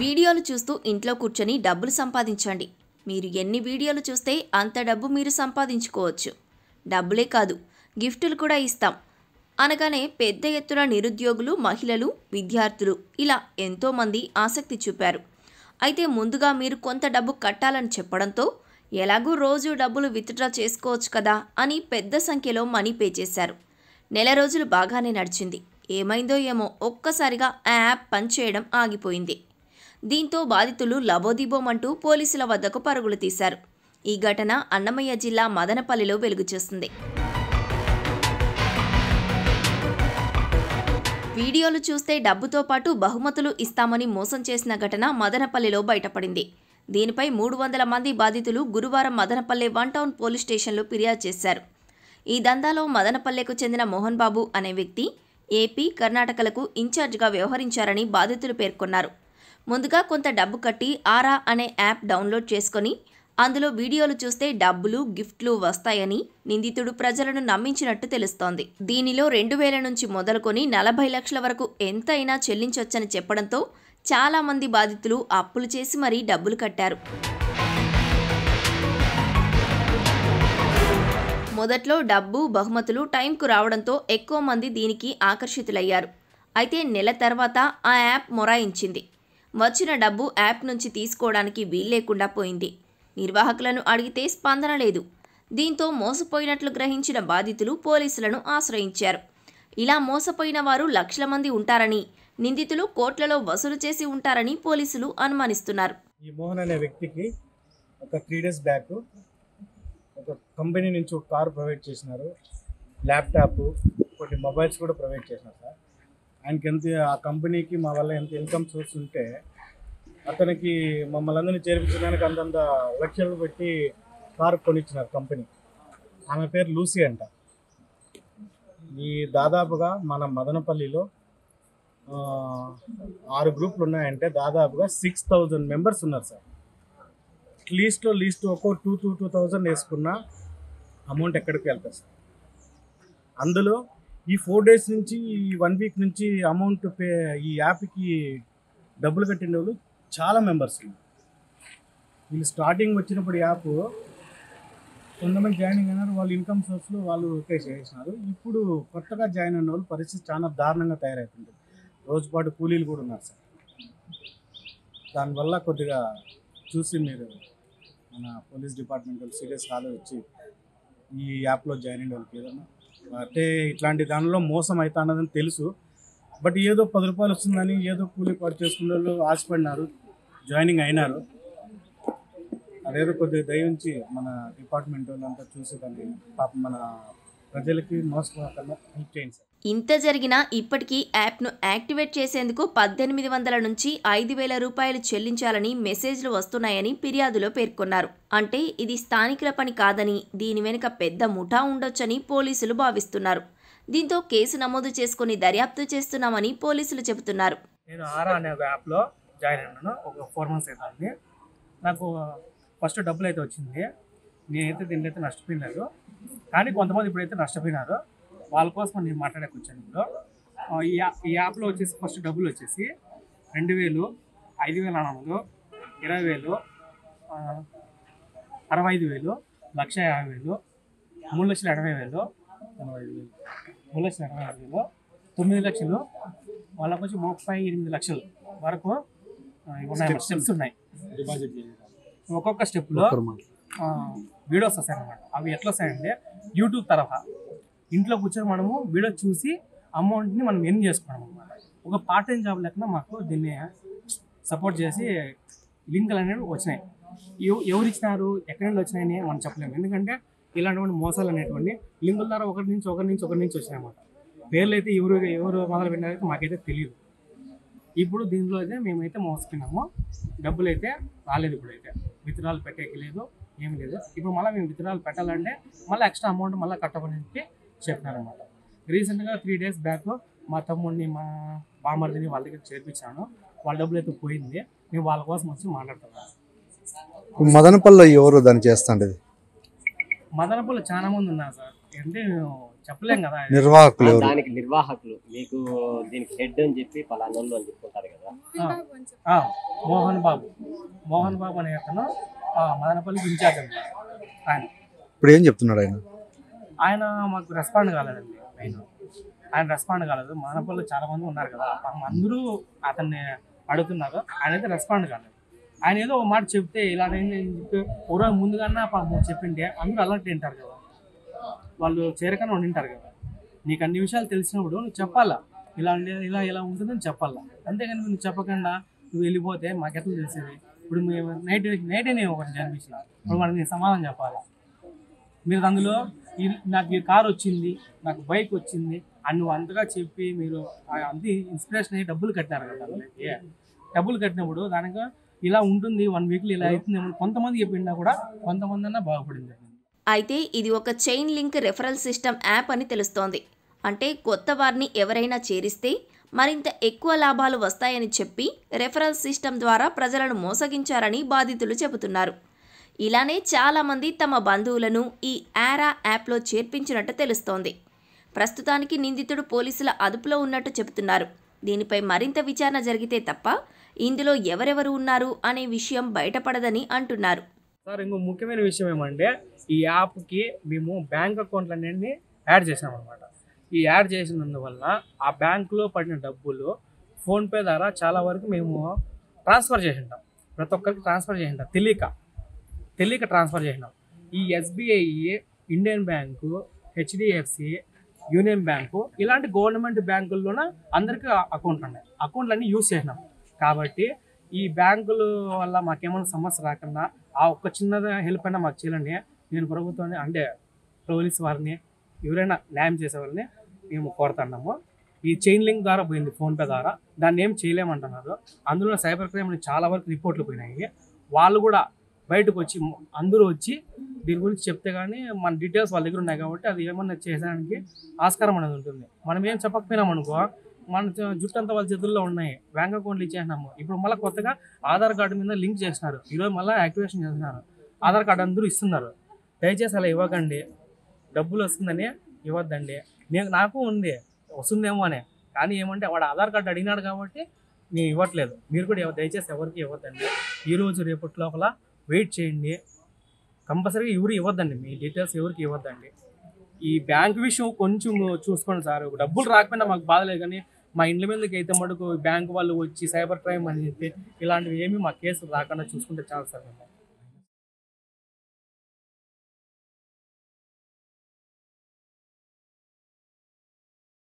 వీడియోలు చూస్తూ ఇంట్లో కూర్చొని డబ్బులు సంపాదించండి. మీరు ఎన్ని వీడియోలు చూస్తే అంత డబ్బు మీరు సంపాదించుకోవచ్చు. డబ్బులే కాదు, గిఫ్టులు కూడా ఇస్తాం అనగానే పెద్ద ఎత్తున నిరుద్యోగులు, మహిళలు, విద్యార్థులు ఇలా ఎంతోమంది ఆసక్తి చూపారు. అయితే ముందుగా మీరు కొంత డబ్బు కట్టాలని చెప్పడంతో ఎలాగూ రోజు డబ్బులు విత్డ్రా చేసుకోవచ్చు కదా అని పెద్ద సంఖ్యలో మనీ పే చేశారు. నెల రోజులు బాగానే నడిచింది. ఏమైందో ఏమో ఒక్కసారిగా ఆ యాప్ పనిచేయడం ఆగిపోయింది. దీంతో బాధితులు లబోదిబోమంటూ పోలీసుల వద్దకు పరుగులు తీశారు. ఈ ఘటన అన్నమయ్య జిల్లా మదనపల్లిలో వెలుగుచూస్తుంది. వీడియోలు చూస్తే డబ్బుతో పాటు బహుమతులు ఇస్తామని మోసం చేసిన ఘటన మదనపల్లిలో బయటపడింది. దీనిపై 300 మంది బాధితులు గురువారం మదనపల్లె 1 టౌన్ పోలీస్ స్టేషన్లో ఫిర్యాదు చేశారు. ఈ దందాలో మదనపల్లెకు చెందిన మోహన్ బాబు అనే వ్యక్తి ఏపీ, కర్ణాటకలకు ఇన్ఛార్జిగా వ్యవహరించారని బాధితులు పేర్కొన్నారు. ముందుగా కొంత డబ్బు కట్టి ఆరా అనే యాప్ డౌన్లోడ్ చేసుకుని అందులో వీడియోలు చూస్తే డబ్బులు, గిఫ్ట్లు వస్తాయని నిందితుడు ప్రజలను నమ్మించినట్టు తెలుస్తోంది. దీనిలో 2000 నుంచి మొదలుకొని 40 లక్షల వరకు ఎంతైనా చెల్లించొచ్చని చెప్పడంతో చాలా మంది బాధితులు అప్పులు చేసి మరీ డబ్బులు కట్టారు. మొదట్లో డబ్బు, బహుమతులు టైంకు రావడంతో ఎక్కువ మంది దీనికి ఆకర్షితులయ్యారు. అయితే నెల తర్వాత ఆ యాప్ మొరాయించింది. వచ్చిన డబ్బు యాప్ నుంచి తీసుకోవడానికి వీల్లేకుండా పోయింది. నిర్వాహకులను అడిగితే స్పందన లేదు. దీంతో మోసపోయినట్లు గ్రహించిన బాధితులు పోలీసులను ఆశ్రయించారు. ఇలా మోసపోయిన వారు లక్షల మంది ఉంటారని, నిందితులు కోట్లలో వసూలు చేసి ఉంటారని పోలీసులు అనుమానిస్తున్నారు. ఈ మోహన్ అనే వ్యక్తికి ఒక 3 days బ్యాక్ ఒక కంపెనీ నుంచి ఒక కారు ప్రొవైడ్ చేసినారు, ల్యాప్టాప్, కొన్ని మొబైల్స్ కూడా ప్రొవైడ్ చేసినారు సార్. ఆయనకి ఆ కంపెనీకి మా వల్ల ఎంత ఇన్కమ్ సోర్స్ ఉంటే అతనికి మమ్మల్ని అందరినీ చేర్పించడానికి అంతంత లక్షలు పెట్టి కారు కొనిచ్చినారు కంపెనీ. ఆమె పేరు లూసీ అంట. ఈ దాదాపుగా మన మదనపల్లిలో 6 గ్రూపులు ఉన్నాయంటే దాదాపుగా 6000 మెంబర్స్ ఉన్నారు సార్. లీస్ట్ ఒక్కో 2,000 వేసుకున్న అమౌంట్ ఎక్కడికి వెళ్తారు సార్. అందులో ఈ 4 days నుంచి, ఈ 1 week నుంచి అమౌంట్ ఈ యాప్కి డబ్బులు కట్టిన వాళ్ళు చాలా మెంబర్స్ ఉన్నారు. వీళ్ళు స్టార్టింగ్ వచ్చినప్పుడు యాప్ కొంతమంది జాయినింగ్ అయినారు, వాళ్ళు ఇన్కమ్ సోర్స్లో వాళ్ళు పే చేసినారు. ఇప్పుడు కొత్తగా జాయిన్ అయిన వాళ్ళు పరిస్థితి చాలా దారుణంగా తయారవుతుంది. రోజుపాటు కూలీలు కూడా ఉన్నారు సార్. దానివల్ల కొద్దిగా చూసి మీరు మన పోలీస్ డిపార్ట్మెంట్ వాళ్ళు సీరియస్గా ఆలోచించి ఈ యాప్లో జాయిన్ అయిన వాళ్ళకి ఏదన్నా అంటే ఇట్లాంటి దానిలో మోసం అవుతా అన్నదని తెలుసు. బట్ ఏదో 10 రూపాయలు వస్తుందని ఏదో కూలీ పాటు చేసుకునే వాళ్ళు ఆశపడినారు, జాయినింగ్ అయినారు. అదేదో కొద్దిగా దయించి మన డిపార్ట్మెంట్ వాళ్ళంతా చూసి దాన్ని పాపం మన ప్రజలకి మోసపోకుండా హెల్ప్ చేయండి సార్. ఇంత జరిగినా ఇప్పటికీ యాప్ను యాక్టివేట్ చేసేందుకు 1800 నుంచి 5000 రూపాయలు చెల్లించాలని మెసేజ్లు వస్తున్నాయని ఫిర్యాదులో పేర్కొన్నారు. అంటే ఇది స్థానికుల పని కాదని, దీని వెనుక పెద్ద ముఠా ఉండొచ్చని పోలీసులు భావిస్తున్నారు. దీంతో కేసు నమోదు చేసుకుని దర్యాప్తు చేస్తున్నామని పోలీసులు చెబుతున్నారు. నేను ఆరా అనే యాప్లో జాయిన్ అయినాను. ఒక 4 months అవుతుంది. నాకు ఫస్ట్ డబ్బులు అయితే వచ్చింది. నేనైతే దీనిలో అయితే నష్టపోయినారు, కానీ కొంతమంది ఇప్పుడైతే నష్టపోయినారు. వాళ్ళ కోసం నేను మాట్లాడక వచ్చాను. ఇప్పుడు ఈ యాప్లో వచ్చేసి ఫస్ట్ డబ్బులు వచ్చేసి 2000, 5400, 20000, 65000, 1,50,000, 3,80,000, 3,80,000, 9 లక్షలు, వాళ్ళకి వచ్చి 38 లక్షలు వరకు ఉన్నాయి. స్టెప్స్ ఉన్నాయి. ఒక్కొక్క స్టెప్లో వీడియోస్ వస్తాయన్నమాట. అవి ఎట్లా వస్తాయంటే యూట్యూబ్ తరహా ఇంట్లో కూర్చొని మనము వీడియో చూసి అమౌంట్ని మనం ఎర్న్ చేసుకున్నాం అనమాట. ఒక పార్ట్ టైం జాబ్ లెక్కన మాకు దీన్ని సపోర్ట్ చేసి లింకులు అనేవి వచ్చినాయి. ఎవరు ఇచ్చినారు, ఎక్కడి నుండి వచ్చినాయని మనం చెప్పలేము. ఎందుకంటే ఇలాంటి మోసాలు అనేటువంటి లింకుల ద్వారా ఒకరి నుంచి వచ్చినాయి అన్నమాట. పేర్లు అయితే ఎవరు మొదలు పెట్టినారైతే మాకైతే తెలియదు. ఇప్పుడు దీంట్లో అయితే మేమైతే మోసపోయినాము. డబ్బులు అయితే రాలేదు. ఇప్పుడైతే విత్డ్రాలు పెట్టేకి లేదు, ఏమి లేదు. ఇప్పుడు మళ్ళీ మేము విత్డ్రాలు పెట్టాలంటే మళ్ళీ ఎక్స్ట్రా అమౌంట్ మళ్ళీ కట్టమని చెప్పినారనమాట. రీసెంట్గా 3 days బ్యాక్ మా తమ్ముడిని, మా బామర్దిని వాళ్ళ దగ్గర చేర్పించాను. వాళ్ళ డబ్బులు అయితే పోయింది. మేము వాళ్ళ కోసం వచ్చి మాట్లాడుతున్నాను. మదనపల్లిలో ఎవరు దాన్ని చేస్తాండేది? మదనపల్లి చాలా మంది ఉన్నారు సార్. అంటే చెప్పలేం కదా. నిర్వాహకులు దానికి నిర్వాహకులు మీకు దీనికి హెడ్ అని చెప్పి పలానోళ్ళు అని చెప్పుకుంటారు కదా. మోహన్ బాబు అనే అతను మదనపల్లికి ఇన్ఛార్జ్ అండి. ఇప్పుడు ఏం చెప్తున్నాడు ఆయన మాకు రెస్పాండ్ కాలేదండి. ఆయన రెస్పాండ్ కాలేదు. మదనపల్లిలో చాలా మంది ఉన్నారు కదా, అందరూ అతన్ని అడుగుతున్నారు. ఆయన అయితే రెస్పాండ్ కాలేదు. ఆయన ఏదో ఒక మాట చెప్తే ఇలా చెప్పి ఒక రోజు ముందుగానే చెప్పింటే అందరూ అలర్ట్ వింటారు కదా, వాళ్ళు చేరకనే ఉండింటారు కదా. నీకు అన్ని విషయాలు తెలిసినప్పుడు నువ్వు చెప్పాలా, ఇలా ఉంటుందని చెప్పాలా. అంతేగాని నువ్వు చెప్పకుండా నువ్వు వెళ్ళిపోతే మాకెట్లా తెలిసేది? ఇప్పుడు మేము నైటే నేను ఒకటి జన్మించిన, ఇప్పుడు మనకి నేను సమాధానం చెప్పాలా? మీరు అందులో నాకు ఈ కార్ వచ్చింది, నాకు బైక్ వచ్చింది అని నువ్వు అంతగా చెప్పి మీరు అంత ఇన్స్పిరేషన్ అయ్యి డబ్బులు కట్టినారు కదా. డబ్బులు కట్టినప్పుడు దానికి ఇలా ఉంటుంది, 1 వీక్లో ఇలా అవుతుంది, కొంతమంది చెప్పినా కూడా కొంతమంది అన్నా బాగుపడింది. అయితే ఇది ఒక chain link referral system app అని తెలుస్తోంది. అంటే కొత్త వారిని ఎవరైనా చేరిస్తే మరింత ఎక్కువ లాభాలు వస్తాయని చెప్పి రెఫరల్ సిస్టమ్ ద్వారా ప్రజలను మోసగించారని బాధితులు చెబుతున్నారు. ఇలానే చాలామంది తమ బంధువులను ఈ ఆరా యాప్లో చేర్పించినట్టు తెలుస్తోంది. ప్రస్తుతానికి నిందితుడు పోలీసుల అదుపులో ఉన్నట్టు చెబుతున్నారు. దీనిపై మరింత విచారణ జరిగితే తప్ప ఇందులో ఎవరెవరు ఉన్నారు అనే విషయం బయటపడదని అంటున్నారు. సార్, ఇంకో ముఖ్యమైన విషయం ఏమంటే ఈ యాప్కి మేము బ్యాంక్ అకౌంట్లన్నీ యాడ్ చేసామన్నమాట. ఈ యాడ్ చేసినందువల్ల ఆ బ్యాంకులో పడిన డబ్బులు ఫోన్పే ద్వారా చాలా వరకు మేము ట్రాన్స్ఫర్ చేసింటాం. ప్రతి ఒక్కరికి ట్రాన్స్ఫర్ చేసింటాం, తెలియక ట్రాన్స్ఫర్ చేసినాం. ఈ SBI, Indian bank, HDFC, union bank ఇలాంటి గవర్నమెంట్ బ్యాంకుల్లోనే అందరికీ అకౌంట్లు ఉన్నాయి. అకౌంట్లన్నీ యూజ్ చేసినాం. కాబట్టి ఈ బ్యాంకుల వల్ల మాకేమైనా సమస్య రాకుండా ఆ ఒక్క చిన్న హెల్ప్ అయినా మాకు చేయాలండి. నేను ప్రభుత్వాన్ని అంటే పోలీస్ వారిని ఎవరైనా న్యాయం చేసేవాళ్ళని మేము కోరుతున్నాము. ఈ చైన్ లింక్ ద్వారా పోయింది ఫోన్పే ద్వారా, దాన్ని ఏం చేయలేమంటున్నారు. అందులో సైబర్ క్రైమ్ చాలా వరకు రిపోర్ట్లు పోయినాయి. వాళ్ళు కూడా బయటకు వచ్చి అందరూ వచ్చి దీని గురించి చెప్తే కానీ మన డీటెయిల్స్ వాళ్ళ దగ్గర ఉన్నాయి కాబట్టి అది ఏమన్నా చేసేదానికి ఆస్కారం అనేది ఉంటుంది. మనం ఏం చెప్పకపోయినాం అనుకో, మన జుట్టంతా వాళ్ళ చేతుల్లో ఉన్నాయి. బ్యాంక్ అకౌంట్లు ఇచ్చేసినాము. ఇప్పుడు మళ్ళీ కొత్తగా ఆధార్ కార్డు మీద లింక్ చేసినారు. ఈరోజు మళ్ళీ యాక్టివేషన్ చేస్తున్నారు. ఆధార్ కార్డు అందరూ ఇస్తున్నారు. దయచేసి అలా ఇవ్వకండి. డబ్బులు వస్తుందని ఇవ్వద్దండి. నాకు ఉంది, వస్తుందేమో అని, కానీ ఏమంటే వాడు ఆధార్ కార్డు అడిగినాడు కాబట్టి నేను ఇవ్వట్లేదు. మీరు కూడా దయచేసి ఎవరికి ఇవ్వద్దండి. ఈరోజు రేపటి లోపల వెయిట్ చేయండి. కంపల్సరీగా ఎవరు ఇవ్వద్దండి, మీ డీటెయిల్స్ ఎవరికి ఇవ్వద్దండి. ఈ బ్యాంక్ విషయం కొంచెం చూసుకోండి సార్. డబ్బులు రాకపోయినా మాకు బాధలేదు, కానీ మా ఇండ్ల మీదకి అయితే మటుకు బ్యాంక్ వాళ్ళు వచ్చి సైబర్ క్రైమ్ అని చెప్పి ఇలాంటివి ఏమీ మా కేసులు రాకుండా చూసుకుంటే చాలు సార్.